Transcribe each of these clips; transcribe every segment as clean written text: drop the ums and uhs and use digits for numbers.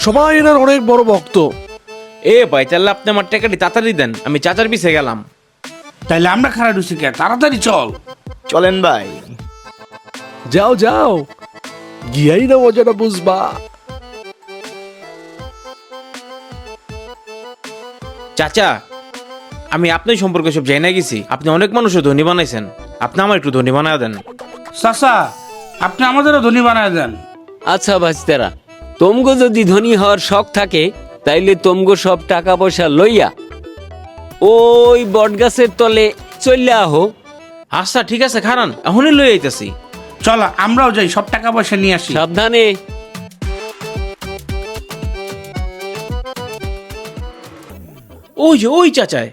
সবাই এনার অনেক বড় ভক্ত। এ ভাই তাহলে আপনি আমার টাকাটি তাড়াতাড়ি দেন, আমি চাচার পিছে গেলাম। তাইলে আমরা খারাপ ঢুকছি কে, তাড়াতাড়ি চল। চলেন ভাই। যাও যাও, গিয়াই না মজাটা বুঝবা। চাচা, আমি আপনার সম্পর্কে সব জেনে গেছি। আপনি অনেক মানুষও ধনী বানাইছেন, আপনি আমার একটু ধনী বানায় দেন। চাচা, আপনি আমাদেরও ধনী বানায় দেন। আচ্ছা ভাইস্তারা, তোমগো যদি ধনী হওয়ার শখ থাকে তাইলে তোমগো সব টাকা পয়সা লইয়া ওই বটগাছের তলে চললে আহো। আচ্ছা ঠিক আছে, খারান এখনই লই আইতাছি। চল আমরাও যাই, সব টাকা পয়সা নিয়ে আসি। সাবধানে। ওই যে ওই চাচায়।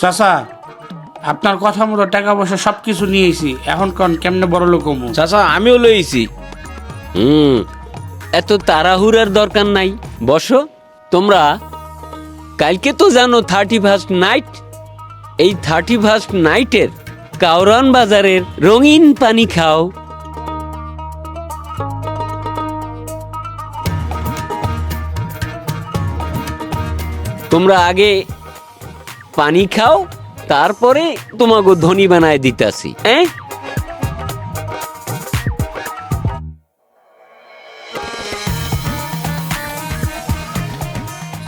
চাচা, আপনার কথা মতো টাকা পয়সা সবকিছু নিয়েছি, এখন কোন কেমনে বড় লোক হমু? চাচা আমিও লই আইছি। এত তাড়াহুড়ার দরকার নাই, বসো। তোমরা কালকে তো জানো 31st নাইট। এই 31st নাইটের কাউরান বাজারের রঙিন পানি খাও। তোমরা আগে পানি খাও, তারপরে তোমাকে ধনী বানায় দিতাছি।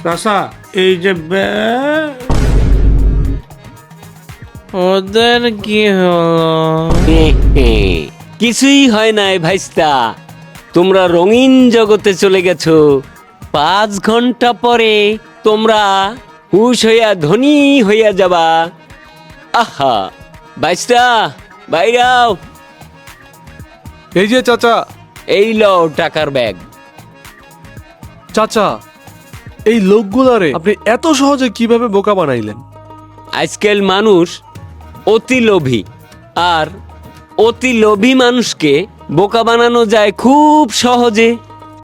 চাচা, এই যে ওদের কি হলো? কিছুই হয় নাই ভাইস্তা, তোমরা রঙিন জগতে চলে গেছো। 5 ঘন্টা পরে তোমরা হুশ হইয়া ধনী হইয়া যাবা। আহা ভাইস্তা, বাইরাও। এই যে চাচা। এই লও টাকার ব্যাগ। চাচা, এই লোকগুলারে আপনি এত সহজে কিভাবে বোকা বানাইলেন? আজকাল মানুষ অতি লোভী, আর অতি লোভী মানুষকে বোকা বানানো যায় খুব সহজে।